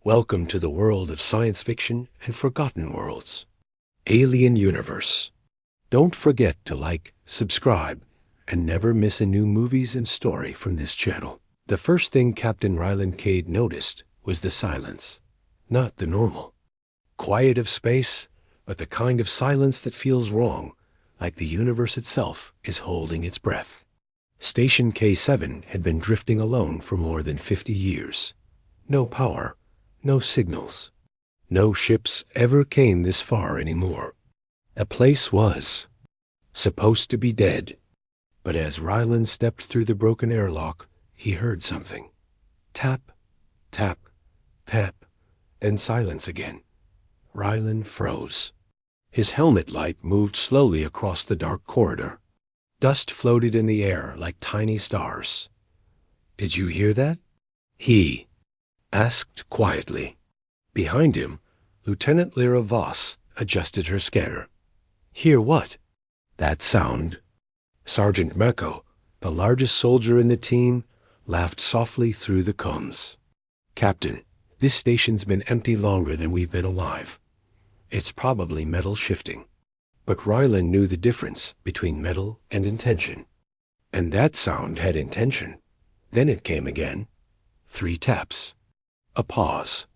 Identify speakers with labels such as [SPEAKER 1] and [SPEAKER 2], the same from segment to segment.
[SPEAKER 1] Welcome to the world of science fiction and forgotten worlds. Alien Universe. Don't forget to like, subscribe, and never miss a new movies and story from this channel. The first thing Captain Ryland Cade noticed was the silence. Not the normal quiet of space, but the kind of silence that feels wrong, like the universe itself is holding its breath. Station K7 had been drifting alone for more than 50 years. No power, no signals. No ships ever came this far anymore. A place was supposed to be dead. But as Ryland stepped through the broken airlock, he heard something. Tap, tap, tap, and silence again. Ryland froze. His helmet light moved slowly across the dark corridor. Dust floated in the air like tiny stars. "Did you hear that?" he asked quietly. Behind him, Lieutenant Lyra Voss adjusted her scanner. "Hear what?" "That sound." Sergeant Meko, the largest soldier in the team, laughed softly through the combs. "Captain, this station's been empty longer than we've been alive. It's probably metal shifting." But Ryland knew the difference between metal and intention. And that sound had intention. Then it came again. 3 taps. A pause.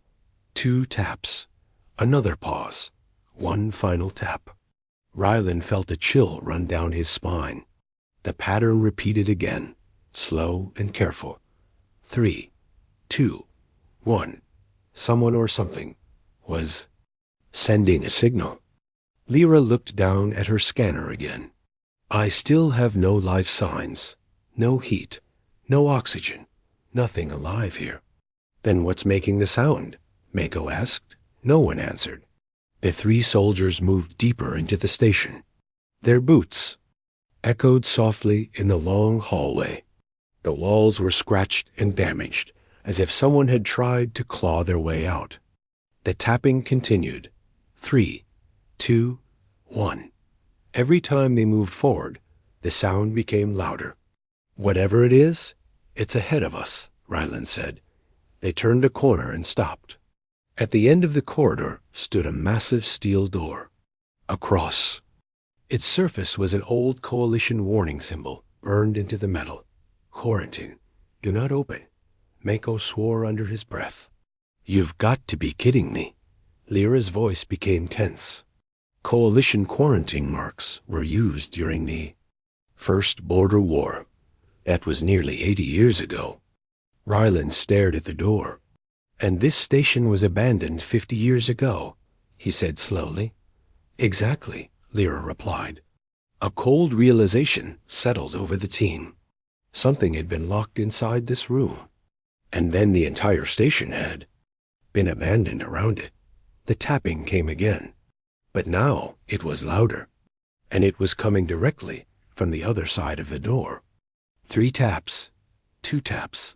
[SPEAKER 1] 2 taps. Another pause. 1 final tap. Ryland felt a chill run down his spine. The pattern repeated again, slow and careful. 3, 2, 1. Someone or something was sending a signal. Lyra looked down at her scanner again. "I still have no life signs. No heat. No oxygen. Nothing alive here." "Then what's making the sound?" Mako asked. No one answered. The 3 soldiers moved deeper into the station. Their boots echoed softly in the long hallway. The walls were scratched and damaged, as if someone had tried to claw their way out. The tapping continued. 3, 2, 1. Every time they moved forward, the sound became louder. "Whatever it is, it's ahead of us," Ryland said. They turned a corner and stopped. At the end of the corridor stood a massive steel door. A cross. Its surface was an old Coalition warning symbol burned into the metal. "Quarantine. Do not open." Mako swore under his breath. "You've got to be kidding me." Lyra's voice became tense. Coalition quarantine marks were used during the First Border War. That was nearly 80 years ago. Ryland stared at the door. "And this station was abandoned 50 years ago," he said slowly. "Exactly," Lyra replied. A cold realization settled over the team. Something had been locked inside this room. And then the entire station had been abandoned around it. The tapping came again. But now it was louder. And it was coming directly from the other side of the door. 3 taps. 2 taps.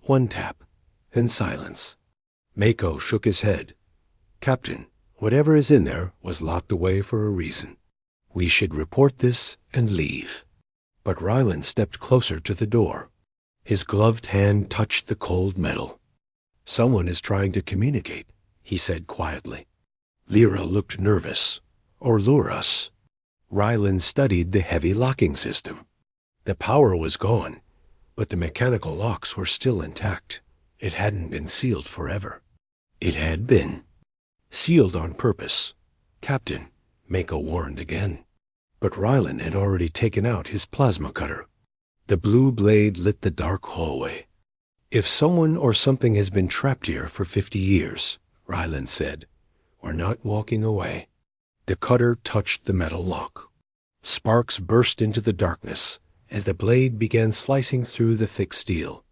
[SPEAKER 1] 1 tap. And silence. Mako shook his head. "Captain, whatever is in there was locked away for a reason. We should report this and leave." But Ryland stepped closer to the door. His gloved hand touched the cold metal. "Someone is trying to communicate," he said quietly. Lyra looked nervous. "Or lure us." Ryland studied the heavy locking system. The power was gone, but the mechanical locks were still intact. It hadn't been sealed forever. It had been sealed on purpose. "Captain," Mako warned again. But Ryland had already taken out his plasma cutter. The blue blade lit the dark hallway. "If someone or something has been trapped here for 50 years, Ryland said, "we're not walking away." The cutter touched the metal lock. Sparks burst into the darkness as the blade began slicing through the thick steel.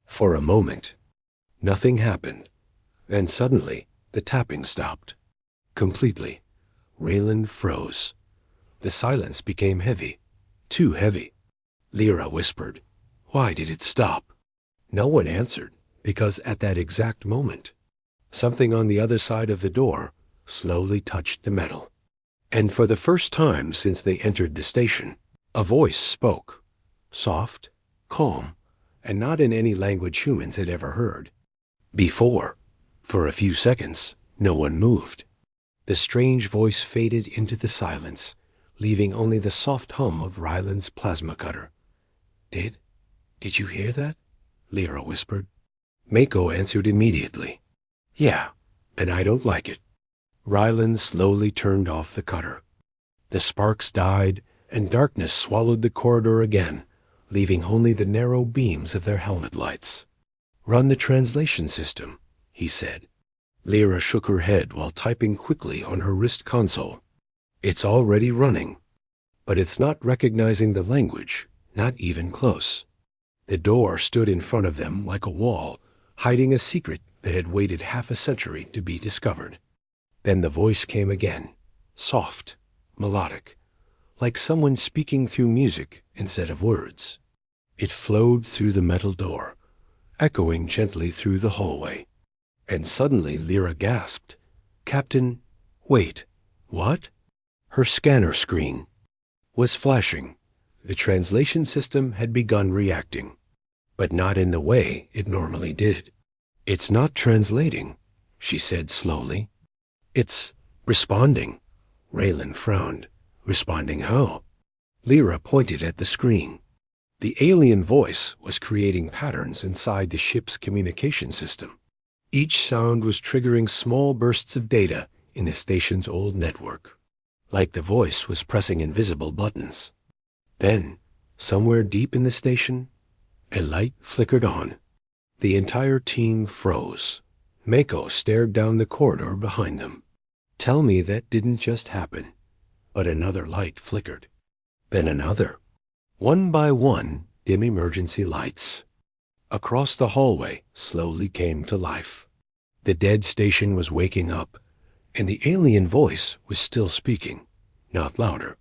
[SPEAKER 1] For a moment, nothing happened. Then suddenly, the tapping stopped. Completely. Ryland froze. The silence became heavy. Too heavy. Lyra whispered, "Why did it stop?" No one answered, because at that exact moment, something on the other side of the door slowly touched the metal. And for the first time since they entered the station, a voice spoke. Soft, calm, and not in any language humans had ever heard before. For a few seconds, no one moved. The strange voice faded into the silence, leaving only the soft hum of Ryland's plasma cutter. Did you hear that? Lyra whispered. Mako answered immediately. Yeah, and I don't like it. Ryland slowly turned off the cutter. The sparks died, and darkness swallowed the corridor again, leaving only the narrow beams of their helmet lights. Run the translation system, he said. Lyra shook her head while typing quickly on her wrist console. It's already running, but it's not recognizing the language, not even close. The door stood in front of them like a wall, hiding a secret that had waited half a century to be discovered. Then the voice came again, soft, melodic, like someone speaking through music instead of words. It flowed through the metal door, echoing gently through the hallway. And suddenly Lyra gasped. Captain, wait, what? Her scanner screen was flashing. The translation system had begun reacting, but not in the way it normally did. It's not translating, she said slowly. It's responding. Raylan frowned. Responding how? Lyra pointed at the screen. The alien voice was creating patterns inside the ship's communication system. Each sound was triggering small bursts of data in the station's old network, like the voice was pressing invisible buttons. Then, somewhere deep in the station, a light flickered on. The entire team froze. Mako stared down the corridor behind them. Tell me that didn't just happen. But another light flickered. Then another. One by one, dim emergency lights. Across the hallway slowly came to life. The dead station was waking up, and the alien voice was still speaking, not louder,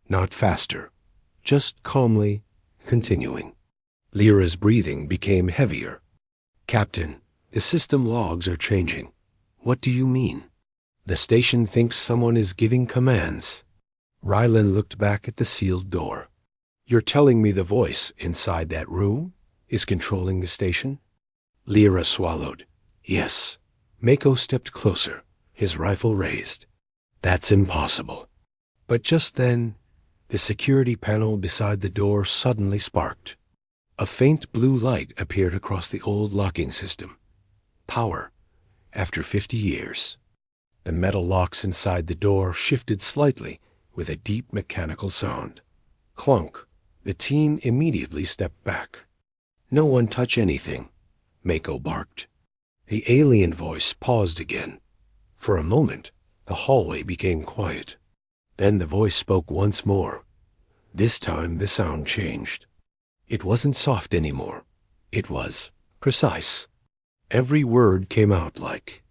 [SPEAKER 1] not faster, just calmly continuing. Lyra's breathing became heavier. Captain, the system logs are changing. What do you mean? The station thinks someone is giving commands. Ryland looked back at the sealed door. You're telling me the voice inside that room is controlling the station? Lyra swallowed. Yes. Mako stepped closer, his rifle raised. That's impossible. But just then, the security panel beside the door suddenly sparked. A faint blue light appeared across the old locking system. Power, after 50 years. The metal locks inside the door shifted slightly with a deep mechanical sound. Clunk. The team immediately stepped back. No one touch anything, Mako barked. The alien voice paused again. For a moment, the hallway became quiet. Then the voice spoke once more. This time the sound changed. It wasn't soft anymore. It was precise. Every word came out like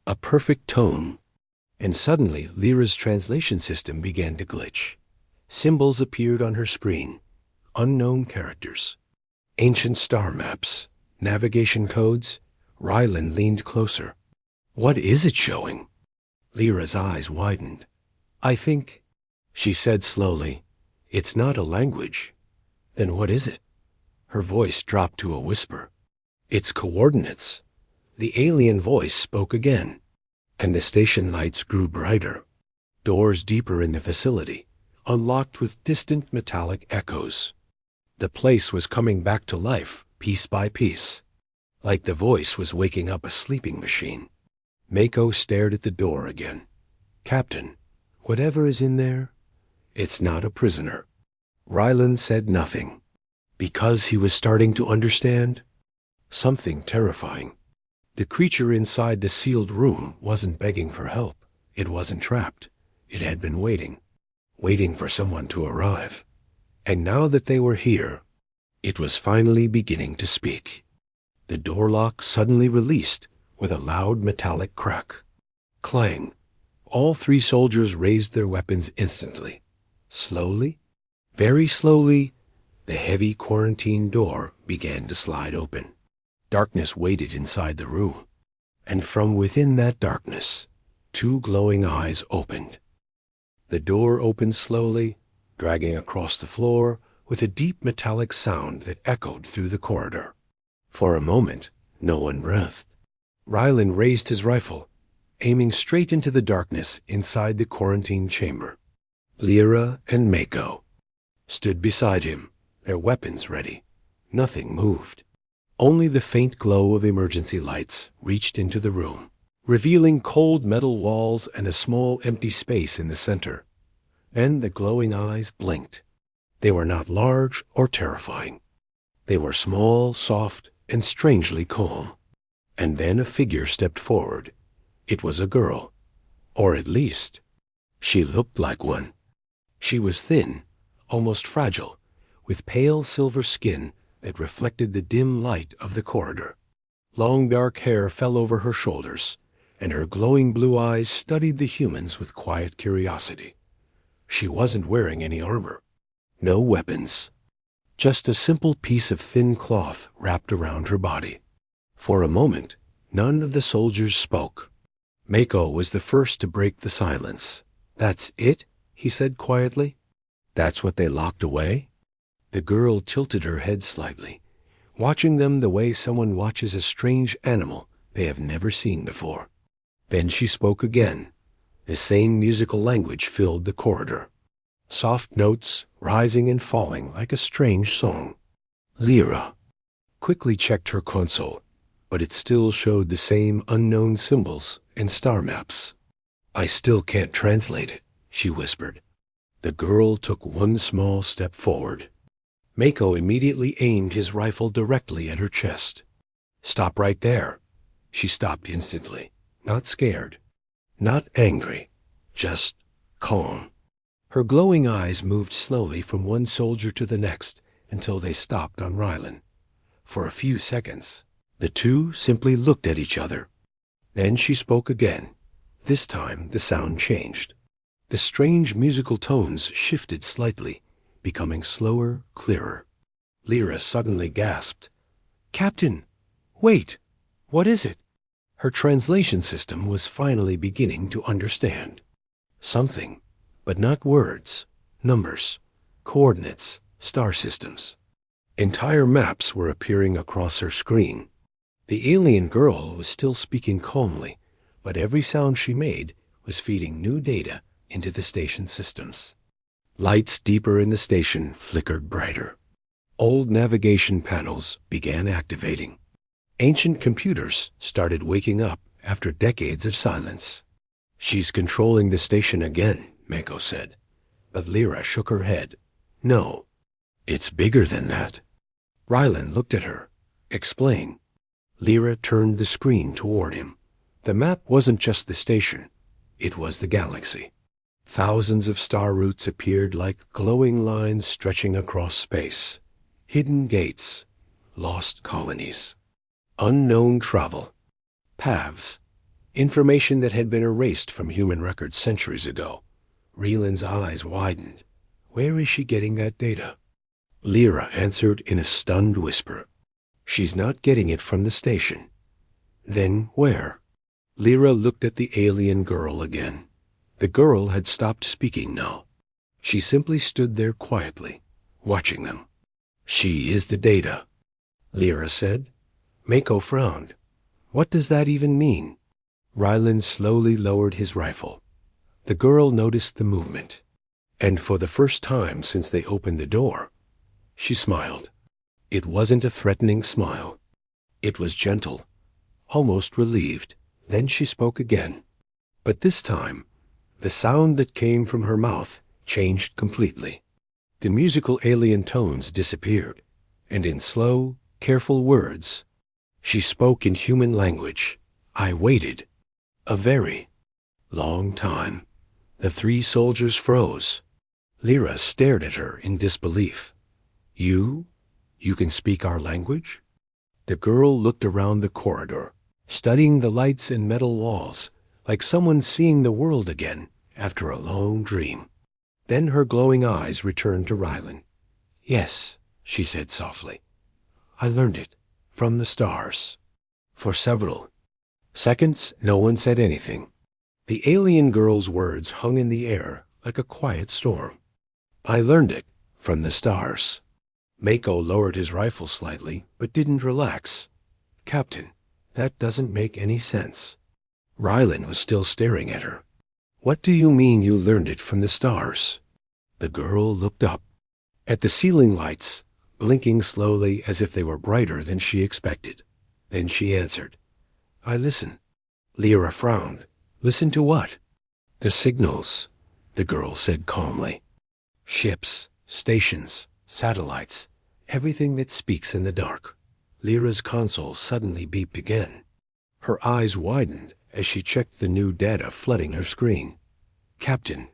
[SPEAKER 1] a perfect tone. And suddenly Lyra's translation system began to glitch. Symbols appeared on her screen. Unknown characters. Ancient star maps. Navigation codes. Ryland leaned closer. What is it showing? Lyra's eyes widened. I think, she said slowly, it's not a language. Then what is it? Her voice dropped to a whisper. It's coordinates. The alien voice spoke again, and the station lights grew brighter. Doors deeper in the facility, unlocked with distant metallic echoes. The place was coming back to life, piece by piece, like the voice was waking up a sleeping machine. Mako stared at the door again. Captain, whatever is in there, it's not a prisoner. Ryland said nothing, because he was starting to understand something terrifying. The creature inside the sealed room wasn't begging for help. It wasn't trapped. It had been waiting for someone to arrive. And now that they were here, it was finally beginning to speak. The door lock suddenly released with a loud metallic crack. Clang. All three soldiers raised their weapons instantly. Slowly, very slowly, the heavy quarantine door began to slide open. Darkness waited inside the room, and from within that darkness, two glowing eyes opened. The door opened slowly, dragging across the floor with a deep metallic sound that echoed through the corridor. For a moment, no one breathed. Rylan raised his rifle, aiming straight into the darkness inside the quarantine chamber. Lyra and Mako stood beside him, their weapons ready. Nothing moved. Only the faint glow of emergency lights reached into the room, revealing cold metal walls and a small empty space in the center. Then the glowing eyes blinked. They were not large or terrifying. They were small, soft, and strangely calm. And then a figure stepped forward. It was a girl. Or at least, she looked like one. She was thin, almost fragile, with pale silver skin that reflected the dim light of the corridor. Long dark hair fell over her shoulders, and her glowing blue eyes studied the humans with quiet curiosity. She wasn't wearing any armor. No weapons. Just a simple piece of thin cloth wrapped around her body. For a moment, none of the soldiers spoke. Mako was the first to break the silence. "That's it?" he said quietly. "That's what they locked away?" The girl tilted her head slightly, watching them the way someone watches a strange animal they have never seen before. Then she spoke again. The same musical language filled the corridor. Soft notes rising and falling like a strange song. Lyra quickly checked her console, but it still showed the same unknown symbols and star maps. "I still can't translate it," she whispered. The girl took one small step forward. Mako immediately aimed his rifle directly at her chest. "Stop right there." She stopped instantly, not scared, not angry, just calm. Her glowing eyes moved slowly from one soldier to the next until they stopped on Rylan. For a few seconds, the two simply looked at each other. Then she spoke again. This time the sound changed. The strange musical tones shifted slightly, becoming slower, clearer. Lyra suddenly gasped. "Captain, wait! What is it?" Her translation system was finally beginning to understand. Something, but not words, numbers, coordinates, star systems. Entire maps were appearing across her screen. The alien girl was still speaking calmly, but every sound she made was feeding new data into the station systems. Lights deeper in the station flickered brighter. Old navigation panels began activating. Ancient computers started waking up after decades of silence. "She's controlling the station again," Mako said. But Lyra shook her head. "No, it's bigger than that." Rylan looked at her. "Explain." Lyra turned the screen toward him. The map wasn't just the station. It was the galaxy. Thousands of star routes appeared like glowing lines stretching across space. Hidden gates, lost colonies, unknown travel, paths, information that had been erased from human records centuries ago. Rylan's eyes widened. Where is she getting that data? Lyra answered in a stunned whisper. "She's not getting it from the station." "Then where?" Lyra looked at the alien girl again. The girl had stopped speaking now. She simply stood there quietly, watching them. "She is the data," Lyra said. Mako frowned. "What does that even mean?" Rylan slowly lowered his rifle. The girl noticed the movement, and for the first time since they opened the door, she smiled. It wasn't a threatening smile. It was gentle, almost relieved. Then she spoke again. But this time, the sound that came from her mouth changed completely. The musical alien tones disappeared, and in slow, careful words, she spoke in human language. "I waited a very long time." The three soldiers froze. Lyra stared at her in disbelief. You can speak our language?" The girl looked around the corridor, studying the lights and metal walls, like someone seeing the world again after a long dream. Then her glowing eyes returned to Rylan. "Yes," she said softly. "I learned it from the stars." For several seconds, no one said anything. The alien girl's words hung in the air like a quiet storm. "I learned it from the stars." Mako lowered his rifle slightly, but didn't relax. "Captain, That doesn't make any sense. Rylan was still staring at her. What do you mean you learned it from the stars? The girl looked up at the ceiling lights, blinking slowly as if they were brighter than she expected. Then she answered, I listen. Lyra frowned. Listen to what? The signals, the girl said calmly. Ships, stations, satellites, everything that speaks in the dark. Lyra's console suddenly beeped again. Her eyes widened as she checked the new data flooding her screen. Captain,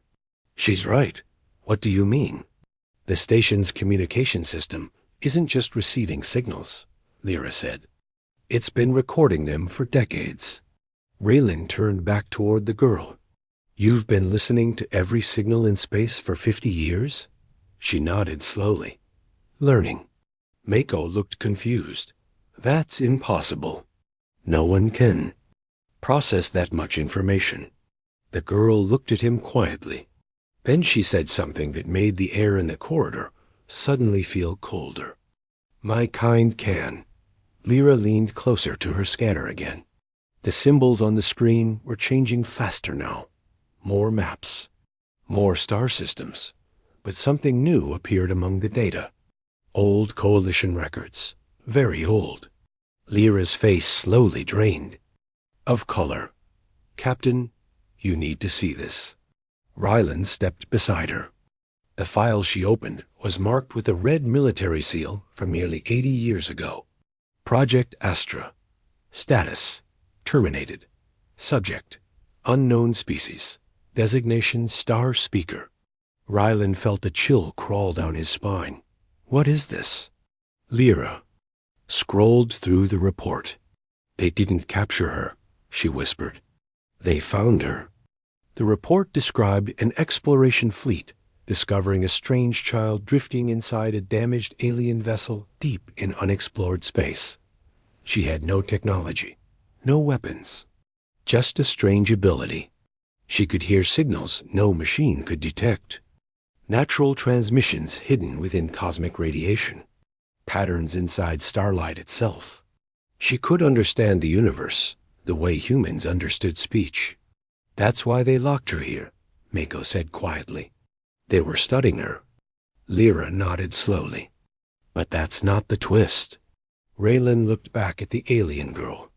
[SPEAKER 1] she's right. What do you mean? The station's communication system isn't just receiving signals, Lyra said. It's been recording them for decades. Raylan turned back toward the girl. You've been listening to every signal in space for 50 years? She nodded slowly. Learning. Mako looked confused. That's impossible. No one can process that much information. The girl looked at him quietly. Then she said something that made the air in the corridor suddenly feel colder. My kind can. Lyra leaned closer to her scanner again. The symbols on the screen were changing faster now. More maps. More star systems. But something new appeared among the data. Old coalition records. Very old. Lyra's face slowly drained. Of color. Captain, you need to see this. Rylan stepped beside her. The file she opened was marked with a red military seal from nearly 80 years ago. Project Astra. Status. Terminated. Subject. Unknown species. Designation Star Speaker. Rylan felt a chill crawl down his spine. What is this? Lyra scrolled through the report. They didn't capture her, she whispered. They found her. The report described an exploration fleet discovering a strange child drifting inside a damaged alien vessel deep in unexplored space. She had no technology, no weapons, just a strange ability. She could hear signals no machine could detect. Natural transmissions hidden within cosmic radiation. Patterns inside starlight itself. She could understand the universe the way humans understood speech. That's why they locked her here, Mako said quietly. They were studying her. Lyra nodded slowly. But that's not the twist. Raylan looked back at the alien girl.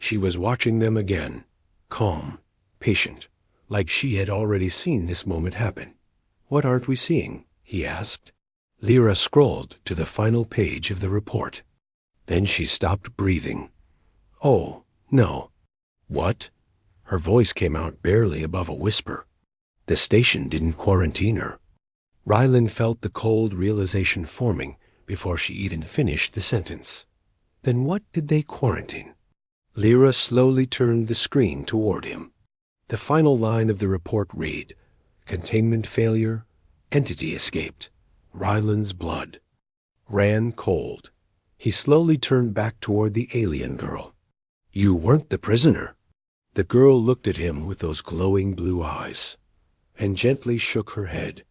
[SPEAKER 1] She was watching them again, calm, patient, like she had already seen this moment happen. What aren't we seeing? He asked. Lyra scrolled to the final page of the report. Then she stopped breathing. Oh, no. What? Her voice came out barely above a whisper. The station didn't quarantine her. Rylan felt the cold realization forming before she even finished the sentence. Then what did they quarantine? Lyra slowly turned the screen toward him. The final line of the report read, Containment failure, entity escaped. Rylan's blood ran cold. He slowly turned back toward the alien girl. You weren't the prisoner. The girl looked at him with those glowing blue eyes and gently shook her head.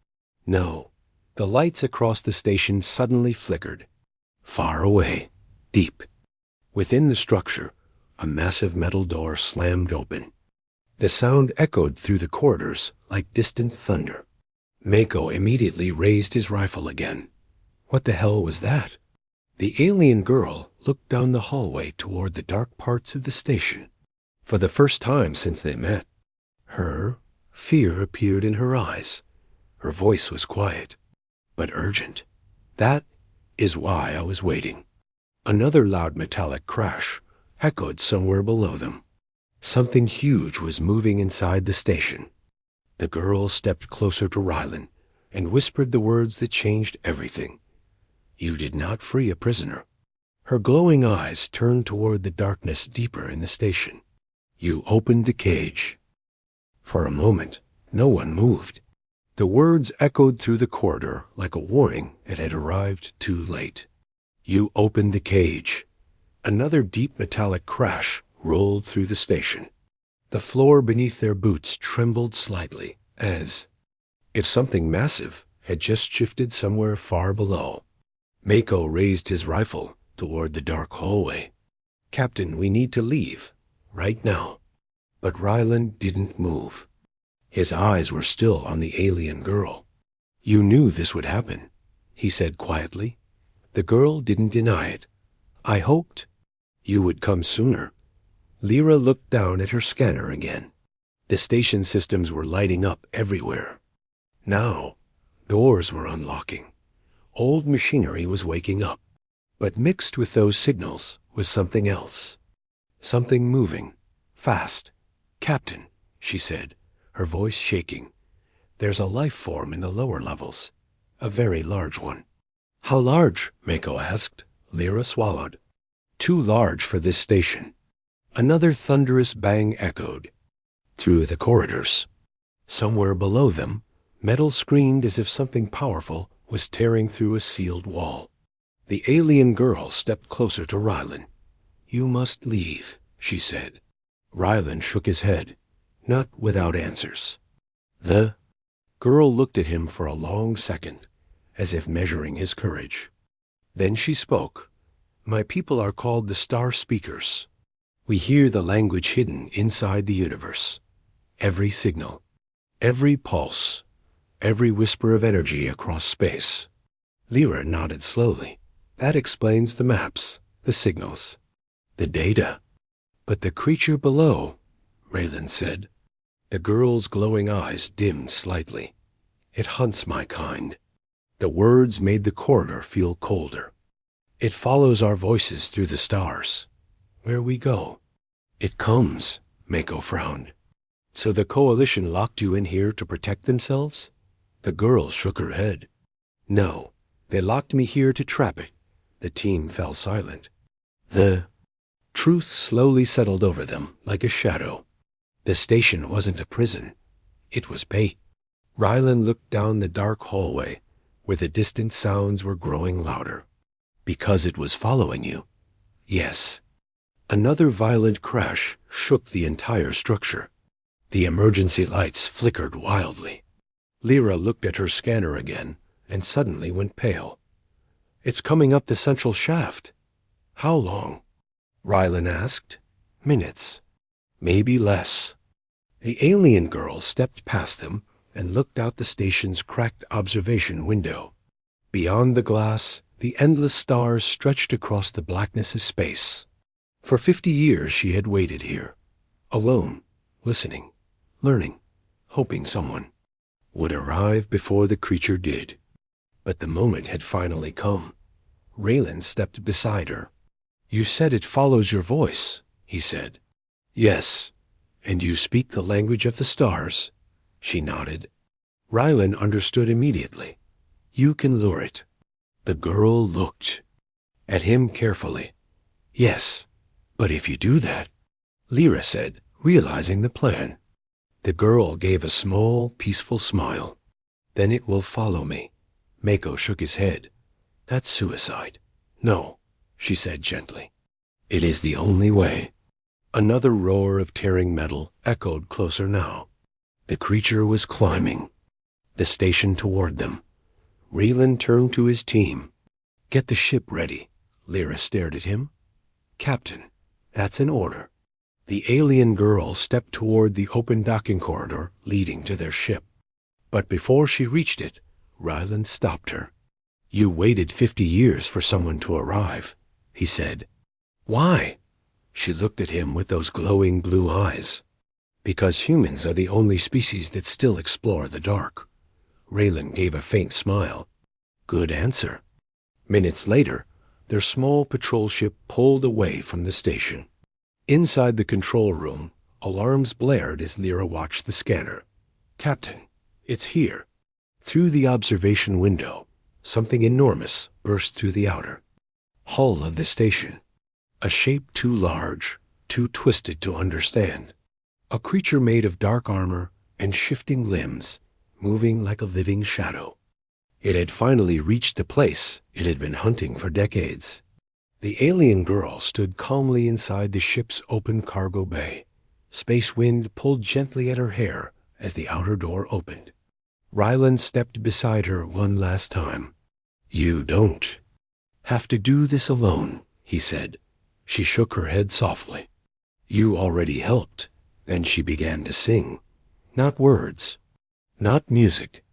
[SPEAKER 1] No. The lights across the station suddenly flickered. Far away, deep. Within the structure, a massive metal door slammed open. The sound echoed through the corridors like distant thunder. Mako immediately raised his rifle again. What the hell was that? The alien girl looked down the hallway toward the dark parts of the station. For the first time since they met, fear appeared in her eyes. Her voice was quiet, but urgent. That is why I was waiting. Another loud metallic crash echoed somewhere below them. Something huge was moving inside the station. The girl stepped closer to Rylan and whispered the words that changed everything. You did not free a prisoner. Her glowing eyes turned toward the darkness deeper in the station. You opened the cage. For a moment, no one moved. The words echoed through the corridor like a warning that had arrived too late. You opened the cage. Another deep metallic crash rolled through the station. The floor beneath their boots trembled slightly, as if something massive had just shifted somewhere far below. Mako raised his rifle toward the dark hallway. "Captain, we need to leave. Right now." But Ryland didn't move. His eyes were still on the alien girl. "You knew this would happen," he said quietly. The girl didn't deny it. "I hoped you would come sooner." Lyra looked down at her scanner again. The station systems were lighting up everywhere. Now, doors were unlocking. Old machinery was waking up. But mixed with those signals was something else. Something moving. Fast. "Captain," she said, her voice shaking. "There's a life form in the lower levels. A very large one." "How large?" Mako asked. Lyra swallowed. "Too large for this station." Another thunderous bang echoed through the corridors. Somewhere below them, metal screamed as if something powerful was tearing through a sealed wall. The alien girl stepped closer to Ryland. "You must leave," she said. Ryland shook his head, not without answers. The girl looked at him for a long second, as if measuring his courage. Then she spoke. "My people are called the Star Speakers. We hear the language hidden inside the universe. Every signal, every pulse, every whisper of energy across space." Lyra nodded slowly. "That explains the maps, the signals, the data." "But the creature below," Raylan said. The girl's glowing eyes dimmed slightly. "It hunts my kind." The words made the corridor feel colder. "It follows our voices through the stars. Where we go." "It comes," Mako frowned. "So the Coalition locked you in here to protect themselves?" The girl shook her head. "No, they locked me here to trap it." The team fell silent. The truth slowly settled over them like a shadow. The station wasn't a prison. It was bait. Ryland looked down the dark hallway, where the distant sounds were growing louder. "Because it was following you?" "Yes." Another violent crash shook the entire structure. The emergency lights flickered wildly. Lyra looked at her scanner again and suddenly went pale. "It's coming up the central shaft." "How long?" Rylan asked. "Minutes. Maybe less." The alien girl stepped past them and looked out the station's cracked observation window. Beyond the glass, the endless stars stretched across the blackness of space. For 50 years she had waited here, alone, listening, learning, hoping someone would arrive before the creature did. But the moment had finally come. Raylan stepped beside her. "You said it follows your voice," he said. "Yes. And you speak the language of the stars." She nodded. Rylan understood immediately. "You can lure it." The girl looked at him carefully. "Yes, but if you do that," Lyra said, realizing the plan. The girl gave a small, peaceful smile. "Then it will follow me." Mako shook his head. "That's suicide." "No," she said gently. "It is the only way." Another roar of tearing metal echoed closer now. The creature was climbing the station toward them. Raylan turned to his team. "Get the ship ready." Lyra stared at him. "Captain, that's an order." The alien girl stepped toward the open docking corridor leading to their ship. But before she reached it, Ryland stopped her. "You waited 50 years for someone to arrive," he said. "Why?" She looked at him with those glowing blue eyes. "Because humans are the only species that still explore the dark." Raylan gave a faint smile. "Good answer." Minutes later, their small patrol ship pulled away from the station. Inside the control room, alarms blared as Lyra watched the scanner. "Captain, it's here." Through the observation window, something enormous burst through the outer hull of the station. A shape too large, too twisted to understand. A creature made of dark armor and shifting limbs, moving like a living shadow. It had finally reached the place it had been hunting for decades. The alien girl stood calmly inside the ship's open cargo bay. Space wind pulled gently at her hair as the outer door opened. Ryland stepped beside her one last time. "You don't have to do this alone," he said. She shook her head softly. You already helped. Then she began to sing. Not words, not music,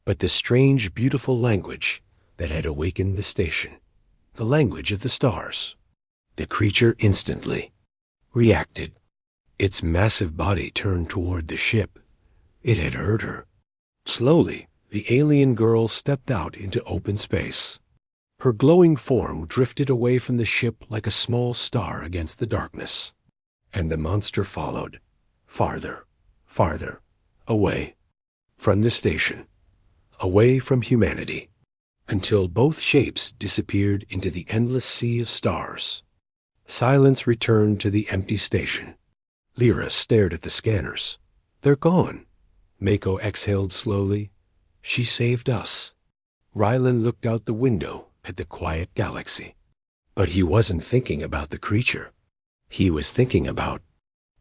[SPEAKER 1] but the strange, beautiful language that had awakened the station. The language of the stars. The creature instantly reacted. Its massive body turned toward the ship. It had heard her. Slowly, the alien girl stepped out into open space. Her glowing form drifted away from the ship like a small star against the darkness. And the monster followed, farther, farther, away from the station, away from humanity, until both shapes disappeared into the endless sea of stars. Silence returned to the empty station. Lyra stared at the scanners. They're gone. Mako exhaled slowly. She saved us. Rylan looked out the window at the quiet galaxy. But he wasn't thinking about the creature. He was thinking about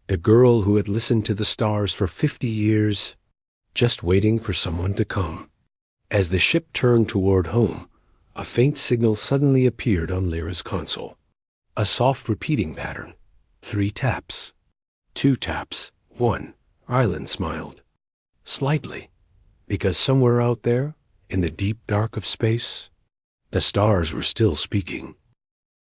[SPEAKER 1] the girl who had listened to the stars for 50 years, just waiting for someone to come. As the ship turned toward home, a faint signal suddenly appeared on Lyra's console. A soft repeating pattern. 3 taps. 2 taps. 1. Rylan smiled. Slightly. Because somewhere out there, in the deep dark of space, the stars were still speaking.